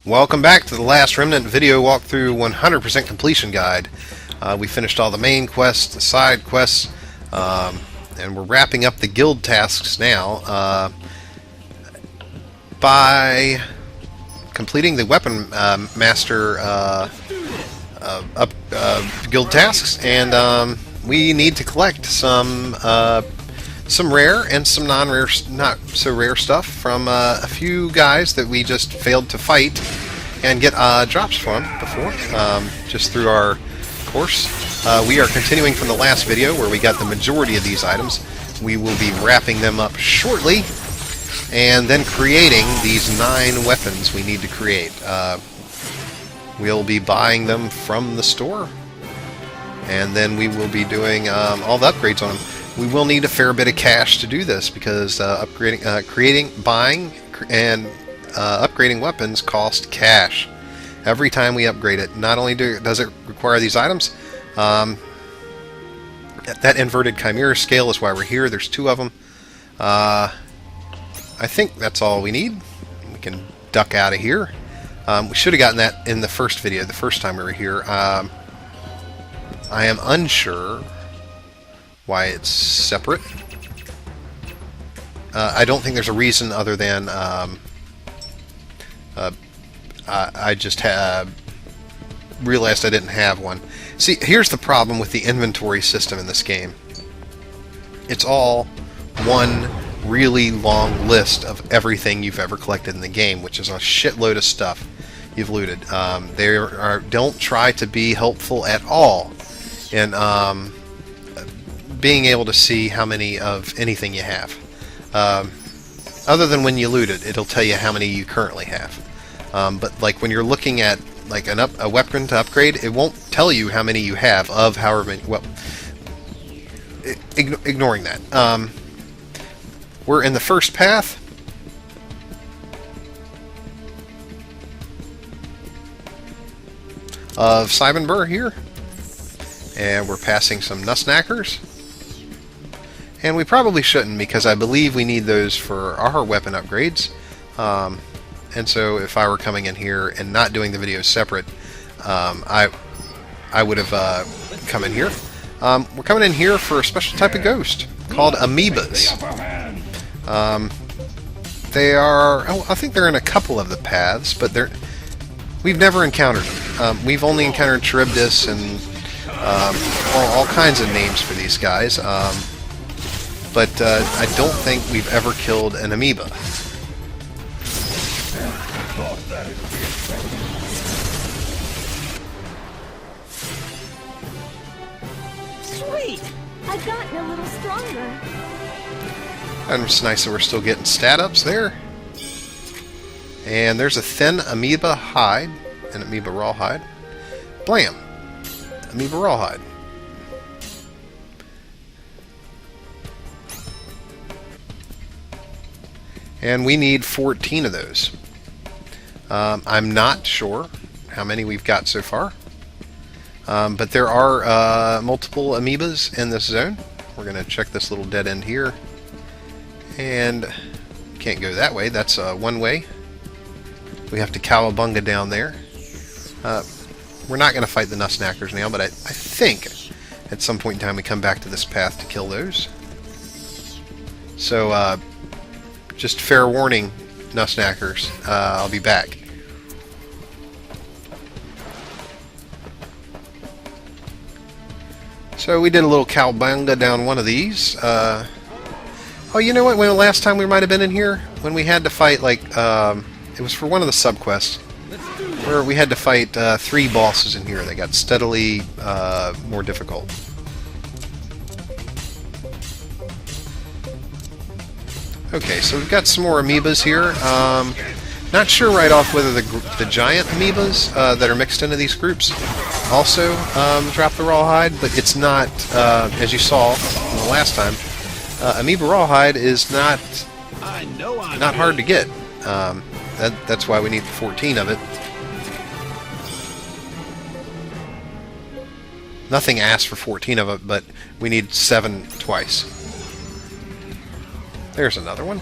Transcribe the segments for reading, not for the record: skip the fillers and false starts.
Welcome back to the last Remnant video walkthrough 100% completion guide. We finished all the main quests, the side quests, and we're wrapping up the guild tasks now by completing the weapon master guild tasks, and we need to collect some rare and some non-rare, not so rare stuff from a few guys that we just failed to fight and get drops from before, just through our course. We are continuing from the last video where we got the majority of these items. We will be wrapping them up shortly and then creating these 9 weapons we need to create. We'll be buying them from the store, and then we will be doing all the upgrades on them. We will need a fair bit of cash to do this because buying and upgrading weapons cost cash every time we upgrade it. Not only does it require these items, that inverted chimera scale is why we're here. There's 2 of them. I think that's all we need. We can duck out of here. We should have gotten that in the first video, the first time we were here. I am unsure why it's separate. I don't think there's a reason other than I just realized I didn't have one. See, here's the problem with the inventory system in this game. It's all one really long list of everything you've ever collected in the game, which is a shitload of stuff you've looted. Don't try to be helpful at all in being able to see how many of anything you have. Other than when you loot it, it'll tell you how many you currently have. But like when you're looking at like a weapon to upgrade, it won't tell you how many you have of however many. Well, ignoring that. We're in the first path. Of Cybenbur here. And we're passing some Nussknackers. And we probably shouldn't, because I believe we need those for our weapon upgrades. And so if I were coming in here and not doing the videos separate, I would have come in here. We're coming in here for a special type of ghost called amoebas. They are, I think they're in a couple of the paths, but we've never encountered them. We've only encountered Charybdis and all kinds of names for these guys. But I don't think we've ever killed an amoeba. Sweet! I've gotten a little stronger. And it's nice that we're still getting stat ups there. And there's a thin amoeba hide, an amoeba rawhide. Blam! Amoeba rawhide. And we need 14 of those. I'm not sure how many we've got so far. But there are multiple amoebas in this zone. We're going to check this little dead end here. And can't go that way. That's one way. We have to cowabunga down there. We're not going to fight the Nussknackers now, but I think at some point in time we come back to this path to kill those. So, just fair warning, Nussknackers, I'll be back. So we did a little cowabunga down one of these. Oh, you know what? When the last time we might have been in here, when we had to fight, like, it was for one of the subquests, where we had to fight 3 bosses in here. They got steadily more difficult. Okay, so we've got some more amoebas here. Not sure right off whether the giant amoebas that are mixed into these groups also drop the rawhide, but it's not, as you saw from the last time, amoeba rawhide is not hard to get. That's why we need 14 of it. Nothing asks for 14 of it, but we need 7 twice. There's another one.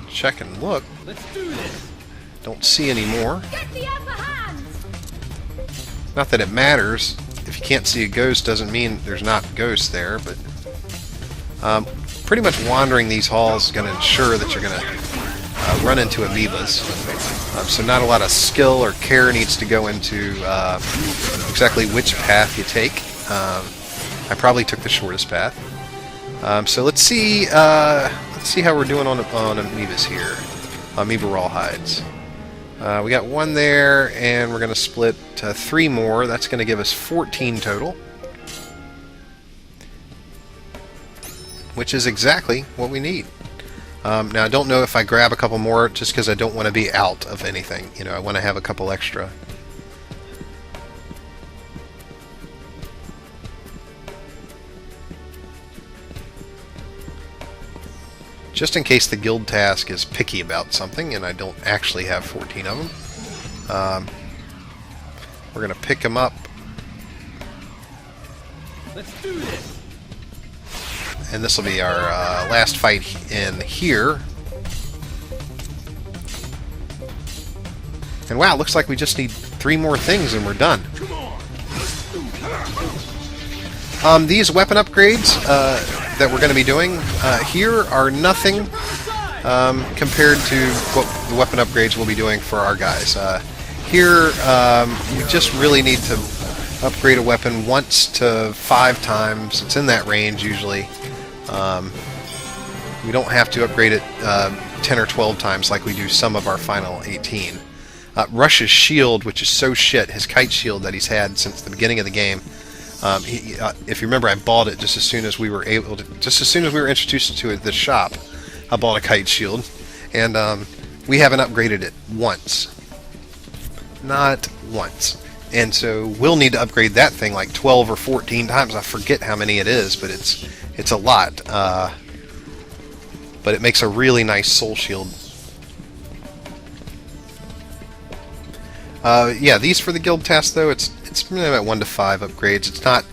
Check and look. Let's do this. Don't see any more. Get the upper hand. Not that it matters. If you can't see a ghost doesn't mean there's not ghosts there, but pretty much wandering these halls is going to ensure that you're going to run into amoebas. So not a lot of skill or care needs to go into exactly which path you take. I probably took the shortest path. So let's see how we're doing on amoebas here. Amoeba raw hides. We got one there, and we're going to split 3 more. That's going to give us 14 total, which is exactly what we need. Now, I don't know if I grab a couple more just because I don't want to be out of anything. You know, I want to have a couple extra. Just in case the guild task is picky about something and I don't actually have 14 of them. We're going to pick them up. Let's do this. And this will be our last fight in here. And wow, looks like we just need 3 more things and we're done. These weapon upgrades that we're going to be doing here are nothing compared to what the weapon upgrades we'll be doing for our guys. Here, you just really need to upgrade a weapon once to 5 times. It's in that range usually. We don't have to upgrade it 10 or 12 times like we do some of our final 18. Rush's shield, which is so shit, his kite shield that he's had since the beginning of the game. If you remember, I bought it just as soon as we were introduced to it at this shop. I bought a kite shield, and we haven't upgraded it once. Not once. And so we'll need to upgrade that thing like 12 or 14 times. I forget how many it is, but it's a lot. But it makes a really nice soul shield. Yeah, these for the guild task though, it's really about 1 to 5 upgrades. It's not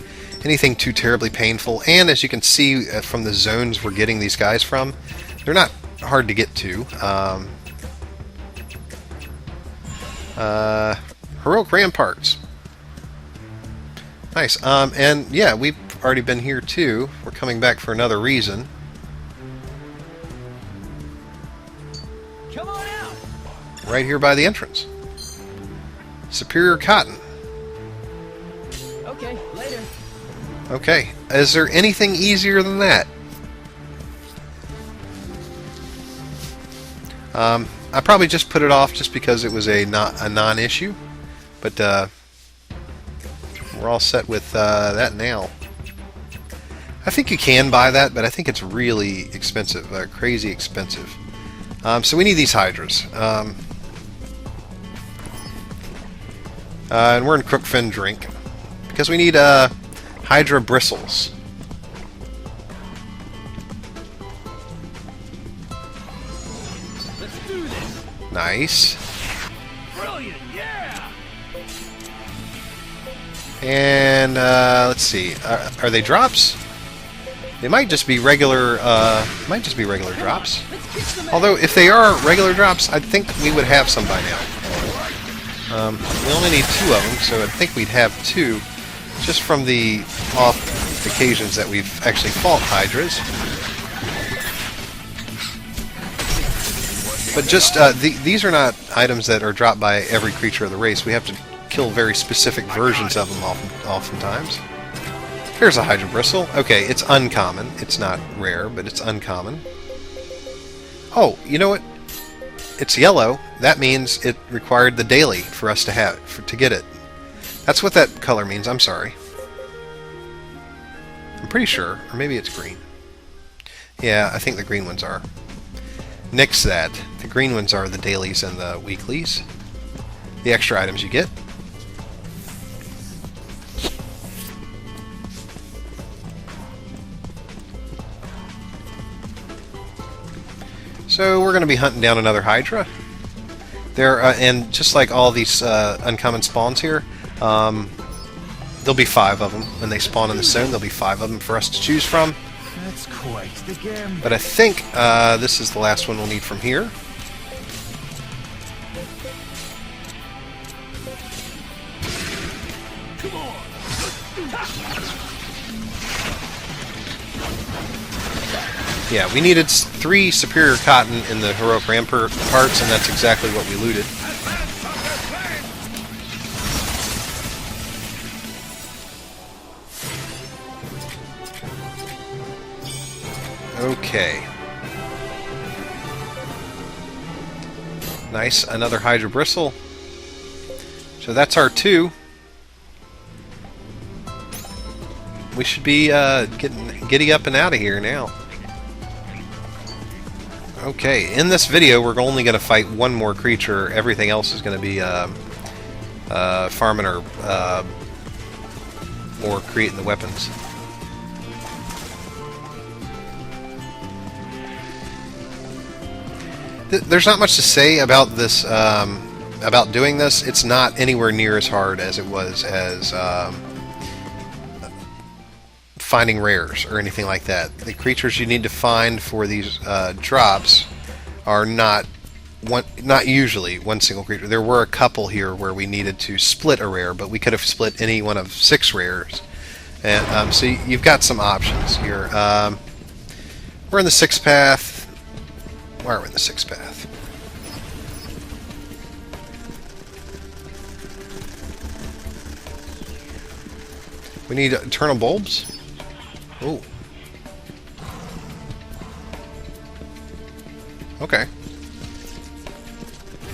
anything too terribly painful, and as you can see from the zones we're getting these guys from, they're not hard to get to. Heroic Ramparts. Nice. And yeah, we've already been here too. We're coming back for another reason. Come on out. Right here by the entrance. Superior Cotton. Okay, later. Okay. Is there anything easier than that? I probably just put it off just because it was a non-issue. But we're all set with that now. I think you can buy that, but I think it's really expensive, crazy expensive. So we need these hydras. And we're in Crookfin Drink because we need hydra bristles. Let's do this. Nice. Brilliant, yeah. And let's see, are they drops? They might just be regular. Drops. Although if they are regular drops, I think we would have some by now. We only need 2 of them, so I think we'd have 2, just from the off occasions that we've actually fought hydras. But just these are not items that are dropped by every creature of the race. We have to kill very specific versions of them oftentimes. Here's a Hydra Bristle. Okay, it's uncommon. It's not rare, but it's uncommon. Oh, you know what? It's yellow. That means it required the daily for us to have to get it. That's what that color means. I'm sorry. I'm pretty sure. Or maybe it's green. Yeah, I think the green ones are. Nix that. The green ones are the dailies and the weeklies. The extra items you get. So we're going to be hunting down another Hydra. There, and just like all these uncommon spawns here, there'll be 5 of them when they spawn in the zone. There'll be 5 of them for us to choose from. That's quite the game. But I think this is the last one we'll need from here. Come on. Yeah, we needed 3 superior cotton in the heroic rampart parts, and that's exactly what we looted. Okay. Nice, another Hydra Bristle. So that's our 2. We should be getting giddy up and out of here now. Okay, in this video we're only going to fight one more creature. Everything else is going to be farming or creating the weapons. There's not much to say about this, about doing this. It's not anywhere near as hard as it was as finding rares or anything like that. The creatures you need to find for these drops are not usually one single creature. There were a couple here where we needed to split a rare, but we could have split any one of 6 rares. And so you've got some options here. We're in the 6th path. Why are we in the 6th path? We need eternal bulbs. Oh. Okay.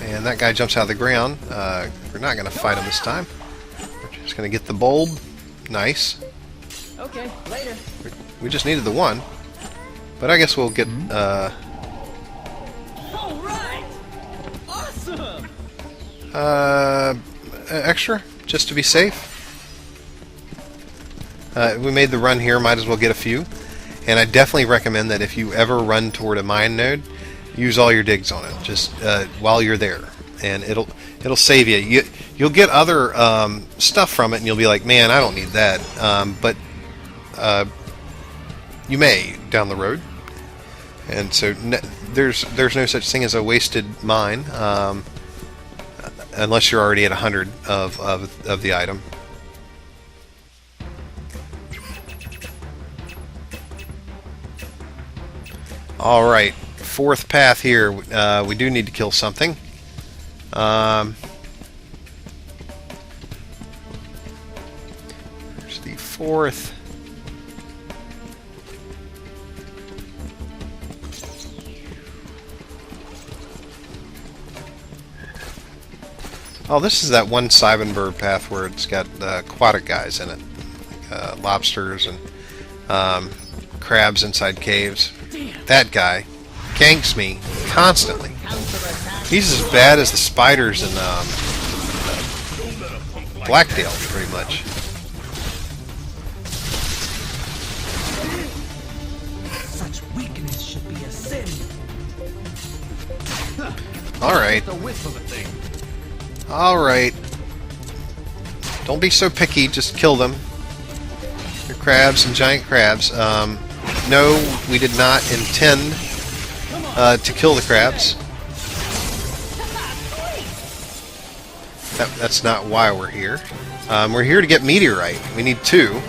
And that guy jumps out of the ground. We're not going to fight him this time. We're just going to get the bulb. Nice. Okay, later. We just needed the 1. But I guess we'll get... All right. Awesome. Extra, just to be safe. We made the run here, might as well get a few. And I definitely recommend that if you ever run toward a mine node, use all your digs on it, just while you're there, and it'll save you. You'll get other stuff from it, and you'll be like, man, I don't need that. But you may down the road, and so there's no such thing as a wasted mine, unless you're already at 100 of the item. Alright, 4th path here. We do need to kill something. There's the 4th. Oh, this is that one Cybenberg path where it's got aquatic guys in it. Like, lobsters and crabs inside caves. That guy ganks me constantly. He's as bad as the spiders in Blackdale, pretty much. Such weakness should be a sin. Alright. The wisp of a thing. Alright. Don't be so picky, just kill them. They're crabs and giant crabs. No, we did not intend to kill the crabs. That's not why we're here. We're here to get meteorite. We need 2.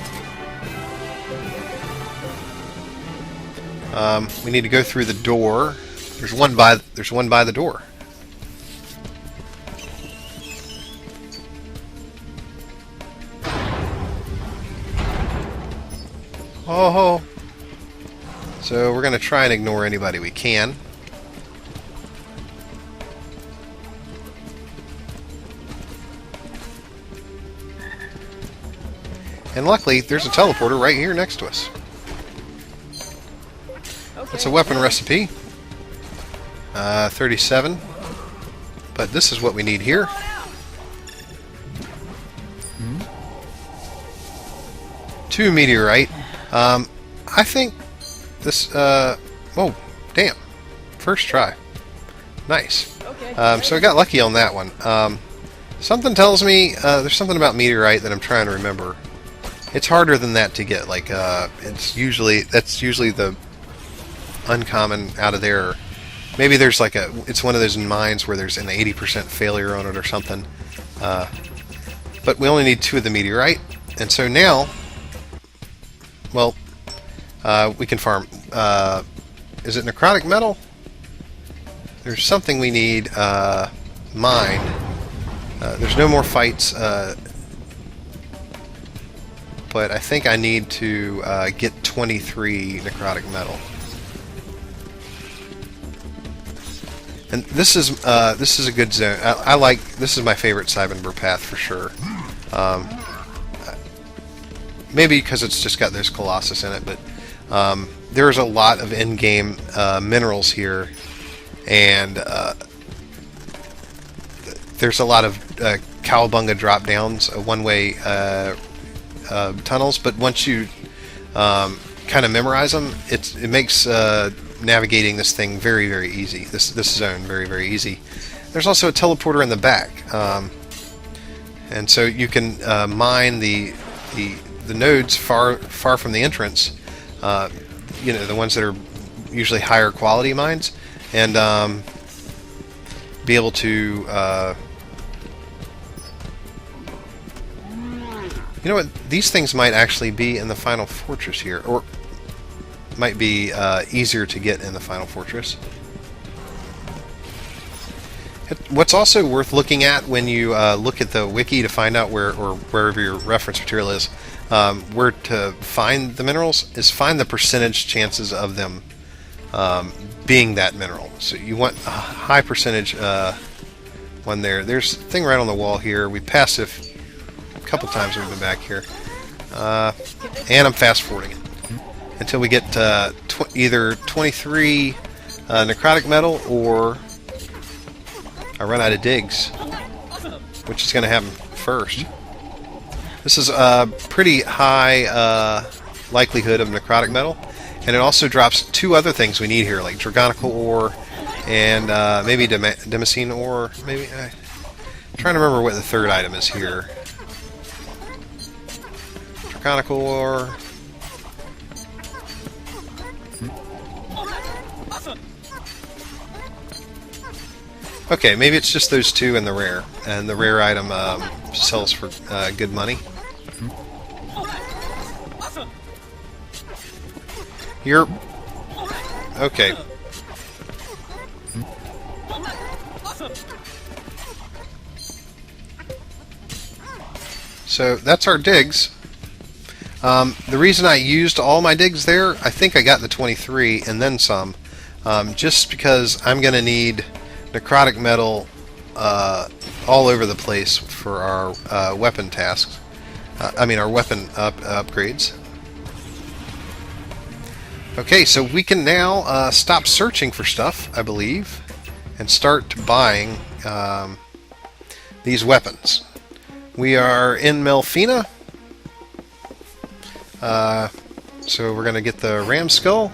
We need to go through the door. There's one by the door. Oh. So we're going to try and ignore anybody we can. And luckily, there's a teleporter right here next to us. It's a weapon recipe. 37. But this is what we need here. Two meteorite. I think this... oh, damn. First try. Nice. So I got lucky on that one. Something tells me there's something about meteorite that I'm trying to remember. It's harder than that to get. Like, that's usually the uncommon out of there. Maybe there's like it's one of those mines where there's an 80% failure on it or something. But we only need 2 of the meteorite, and so now, well, we can farm. Is it necrotic metal? There's something we need mined. There's no more fights, but I think I need to get 23 necrotic metal. And this is a good zone. I like, this is my favorite Cybenber path for sure. Maybe because it's just got those Colossus in it, but there's a lot of in-game minerals here, and there's a lot of cowabunga drop downs, one-way tunnels. But once you kind of memorize them, it makes navigating this thing very, very easy. This zone very, very easy. There's also a teleporter in the back, and so you can mine the nodes far from the entrance. You know, the ones that are usually higher quality mines, and be able to you know what, these things might actually be in the final fortress here, or might be easier to get in the final fortress. What's also worth looking at when you look at the wiki to find out where, or wherever your reference material is, where to find the minerals, is find the percentage chances of them being that mineral. So you want a high percentage one there. There's a thing right on the wall here. We passed it a couple times we've been back here. And I'm fast forwarding it until we get either 23 necrotic metal, or I run out of digs, which is going to happen first. This is a pretty high likelihood of necrotic metal, and it also drops 2 other things we need here, like Dragonical ore and maybe Damascene ore. Maybe I'm trying to remember what the 3rd item is here. Dragonical ore. Okay, maybe it's just those 2 in the rare, and the rare item sells for good money. You're okay. So that's our digs. The reason I used all my digs there, I think I got the 23 and then some, just because I'm going to need necrotic metal all over the place for our weapon tasks. I mean our weapon upgrades. Okay, so we can now stop searching for stuff, I believe, and start buying these weapons. We are in Melfina, so we're going to get the ram skull.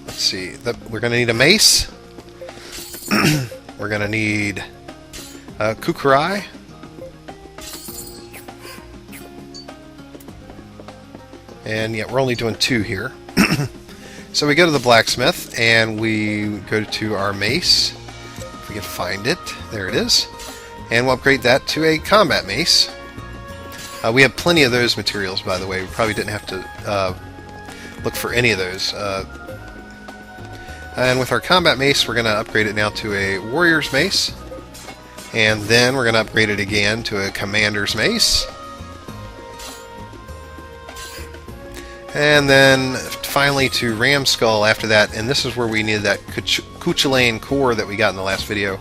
Let's see, we're going to need a mace. We're going to need a kukurai. And yeah, we're only doing 2 here. So we go to the blacksmith and we go to our mace. If we can find it, there it is. And we'll upgrade that to a combat mace. We have plenty of those materials, by the way. We probably didn't have to look for any of those. And with our combat mace, we're going to upgrade it now to a warrior's mace. And then we're going to upgrade it again to a commander's mace. And then finally to ram skull after that. And this is where we needed that Cuchulain core that we got in the last video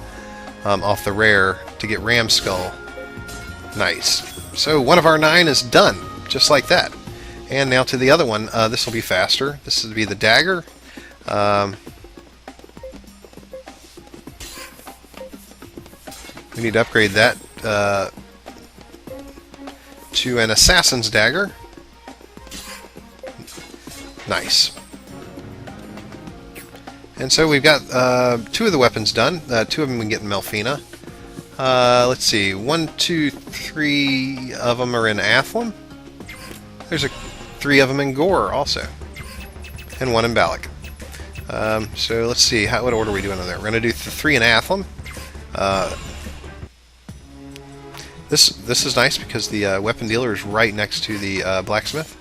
off the rare to get ram skull. Nice. So one of our 9 is done, just like that. And now to the other one. This will be faster. This will be the dagger. We need to upgrade that to an assassin's dagger. Nice. And so we've got 2 of the weapons done. 2 of them we can get in Melfina. Let's see. 1, 2, 3 of them are in Athlum. There's 3 of them in Gore also. And 1 in Balak. So let's see, what order are we doing on there? We're going to do 3 in Athlum. This is nice because the weapon dealer is right next to the blacksmith.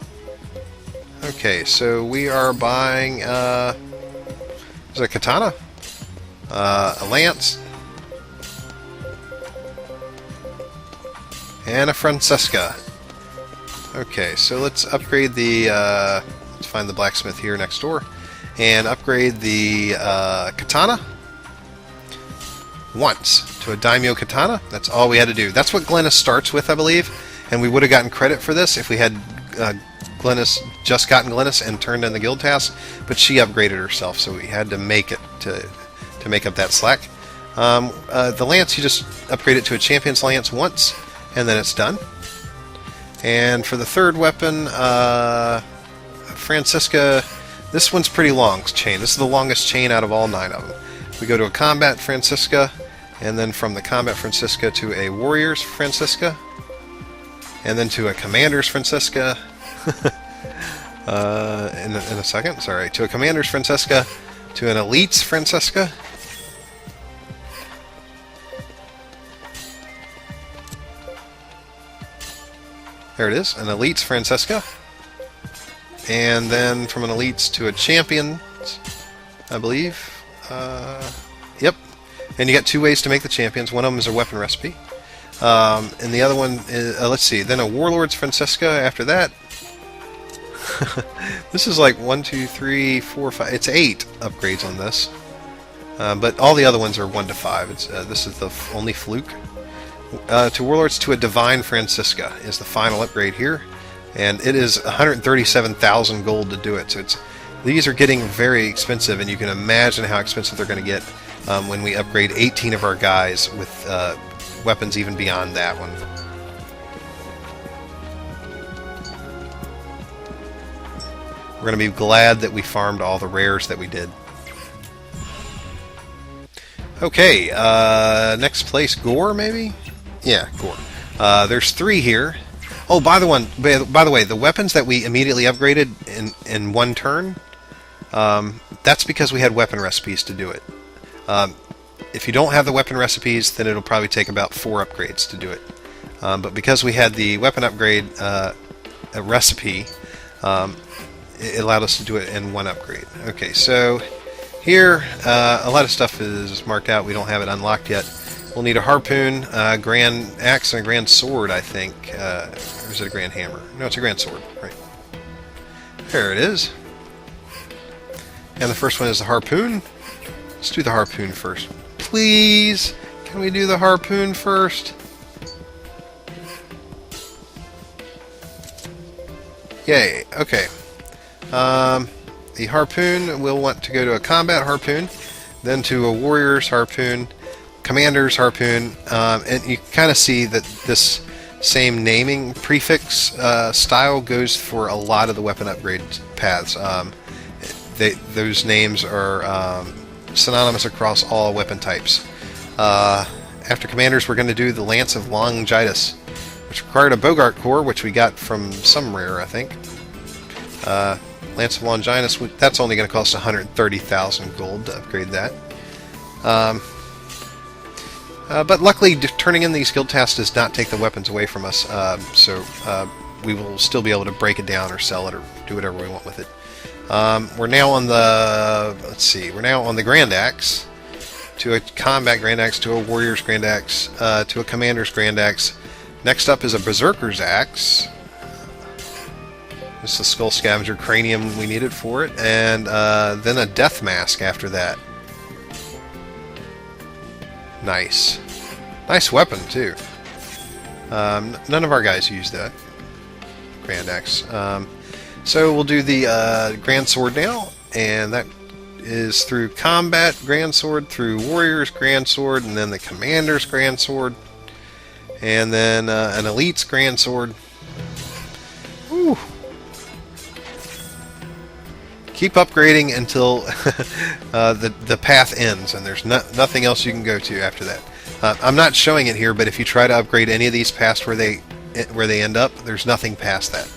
Okay, so we are buying is it a katana, a lance, and a Francesca. Okay, so let's upgrade the let's find the blacksmith here next door and upgrade the katana once to a daimyo katana. That's all we had to do. That's what Glennis starts with, I believe, and we would have gotten credit for this if we had Glennis just gotten Glennis and turned in the guild task, but she upgraded herself, so we had to make it to make up that slack. The lance, you just upgrade it to a champion's lance once, and then it's done. And for the third weapon, Francisca, this one's pretty long chain. This is the longest chain out of all 9 of them. We go to a combat Francisca, and then from the combat Francisca to a warrior's Francisca, and then to a commander's Francisca. In a second, sorry, to a commander's Francisca, to an elite's Francisca, there it is, an elite's Francisca, and then from an elite's to a champion, I believe. Yep, and you got 2 ways to make the champions. One of them is a weapon recipe, and the other one is, let's see, then a warlord's Francisca after that. This is like 1, 2, 3, 4, 5. It's 8 upgrades on this, but all the other ones are 1 to 5. This is the only fluke. To warlords to a divine Francisca is the final upgrade here, and it is 137,000 gold to do it. So these are getting very expensive, and you can imagine how expensive they're going to get when we upgrade 18 of our guys with weapons even beyond that one. We're going to be glad that we farmed all the rares that we did. Okay, next place, Gore, maybe? Yeah, Gore. There's 3 here. Oh, by the way, the weapons that we immediately upgraded in 1 turn, that's because we had weapon recipes to do it. If you don't have the weapon recipes, then it'll probably take about 4 upgrades to do it. But because we had the weapon upgrade recipe, it allowed us to do it in 1 upgrade. Okay, so here a lot of stuff is marked out. We don't have it unlocked yet. We'll need a harpoon, a grand axe, and a grand sword, I think. Or is it a grand hammer? No, it's a grand sword. Right. There it is. And the first one is the harpoon. Let's do the harpoon first. Please, can we do the harpoon first? Yay, okay. The harpoon will want to go to a combat harpoon, then to a warrior's harpoon, commander's harpoon, and you kind of see that this same naming prefix style goes for a lot of the weapon upgrade paths. Those names are synonymous across all weapon types. After commanders, we're going to do the Lance of Longitus, which required a Bogart core, which we got from some rare, I think. Lance of Longinus, that's only going to cost 130,000 gold to upgrade that. But luckily, turning in these guild tasks does not take the weapons away from us, so we will still be able to break it down or sell it or do whatever we want with it. We're now on the, let's see, we're now on the Grand Axe, to a Combat Grand Axe, to a Warrior's Grand Axe, to a Commander's Grand Axe. Next up is a Berserker's Axe. This is the Skull Scavenger cranium we needed for it, and then a Death Mask after that. Nice. Nice weapon, too. None of our guys use that Grand Axe. So we'll do the Grand Sword now, and that is through Combat Grand Sword, through Warrior's Grand Sword, and then the Commander's Grand Sword, and then an Elite's Grand Sword. Whew. Keep upgrading until the path ends, and there's nothing else you can go to after that. I'm not showing it here, but if you try to upgrade any of these past where they end up, there's nothing past that.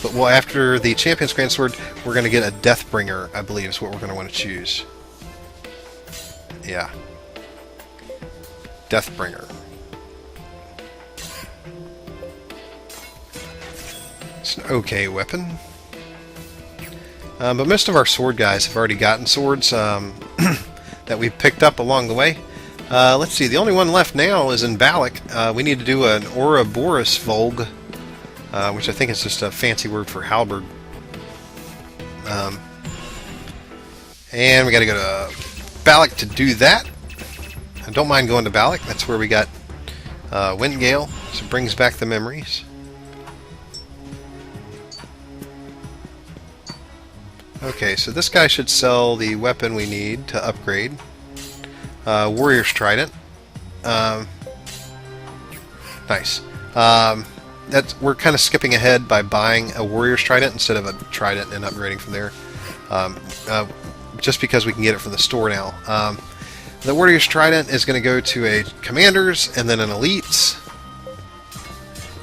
But well, after the Champion's Grand Sword, we're going to get a Deathbringer, I believe is what we're going to want to choose. Yeah. Deathbringer. It's an okay weapon. But most of our sword guys have already gotten swords that we've picked up along the way. Let's see, the only one left now is in Balak. We need to do an Ouroboros Volg, which I think is just a fancy word for halberd. And we got to go to Balak to do that. I don't mind going to Balak. That's where we got Windgale, so it brings back the memories. Okay, so this guy should sell the weapon we need to upgrade. Warrior's Trident. Nice. We're kind of skipping ahead by buying a Warrior's Trident instead of a Trident and upgrading from there. Just because we can get it from the store now. The Warrior's Trident is going to go to a Commander's, and then an Elites,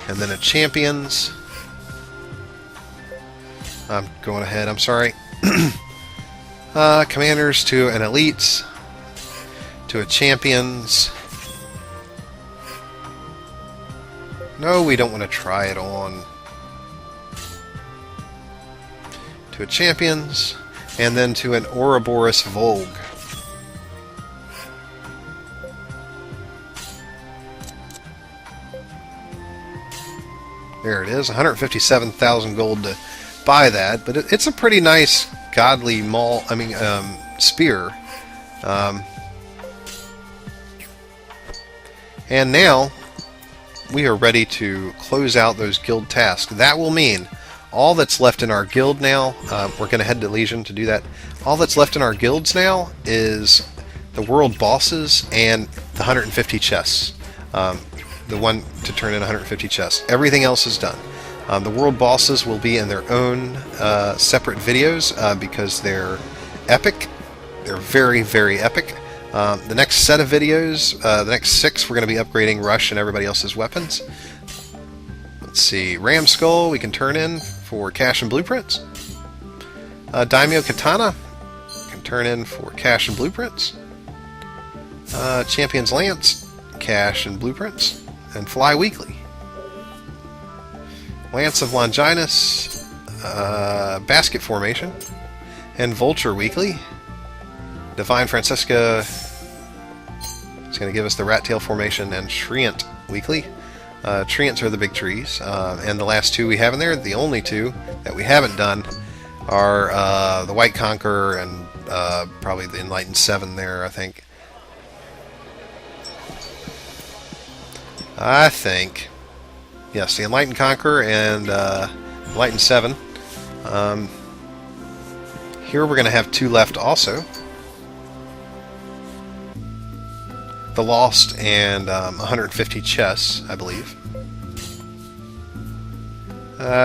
and then a Champions. I'm going ahead, I'm sorry. Commanders to an Elites, to a Champions. No, we don't want to try it on. To a Champions, and then to an Ouroboros Volg. There it is, 157,000 gold to buy that, but it's a pretty nice godly spear. And now we are ready to close out those guild tasks. That will mean all that's left in our guild now, we're going to head to Legion to do that. All that's left in our guilds now is the world bosses and the 150 chests. The one to turn in 150 chests. Everything else is done. The world bosses will be in their own separate videos because they're epic. They're very, very epic. The next set of videos, the next 6, we're going to be upgrading Rush and everybody else's weapons. Let's see, Ram Skull we can turn in for cash and blueprints. Daimyo Katana can turn in for cash and blueprints. Champion's Lance, cash and blueprints. And Fly Weekly. Lance of Longinus, Basket Formation, and Vulture Weekly. Divine Francisca is going to give us the Rat Tail Formation and Treant Weekly. Treants are the big trees, and the last 2 we have in there, the only 2 that we haven't done, are the White Conqueror and probably the Enlightened 7 there, I think. I think, yes, the Enlightened Conqueror and Enlightened 7. Here we're going to have 2 left also. The Lost and 150 chests, I believe.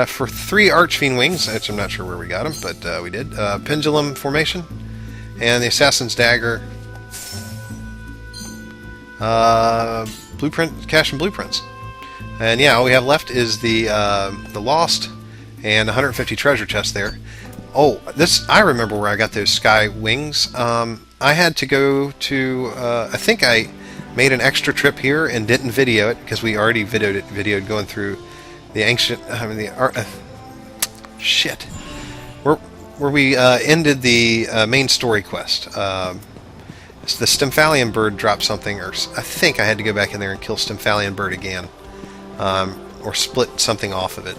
For 3 Archfiend Wings, which I'm not sure where we got them, but we did. Pendulum Formation and the Assassin's Dagger. Blueprint, cash and blueprints. And yeah, all we have left is the Lost and 150 treasure chests there. Oh, I remember where I got those sky wings. I had to go to, I think I made an extra trip here and didn't video it because we already videoed going through the ancient, shit. Where we ended the main story quest. The Stymphalian bird dropped something, or I think I had to go back in there and kill Stymphalian bird again. Or split something off of it.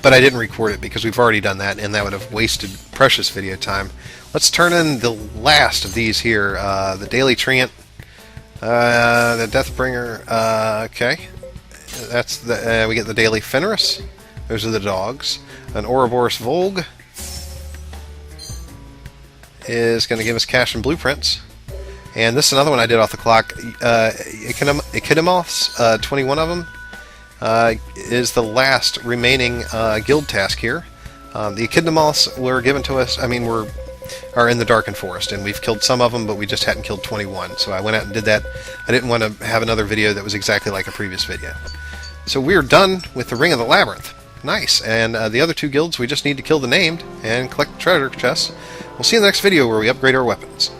But I didn't record it because we've already done that, and that would have wasted precious video time. Let's turn in the last of these here. The Daily Treant, the Deathbringer. Okay, that's the we get the Daily Fenris. Those are the dogs. An Ouroboros Volg is going to give us cash and blueprints. And this is another one I did off the clock. Echidimoths, 21 of them, is the last remaining guild task here. The Echidimoths were given to us, are in the Darkened Forest, and we've killed some of them, but we just hadn't killed 21. So I went out and did that. I didn't want to have another video that was exactly like a previous video. So we're done with the Ring of the Labyrinth. Nice. And the other 2 guilds, we just need to kill the named and collect the treasure chests. We'll see you in the next video where we upgrade our weapons.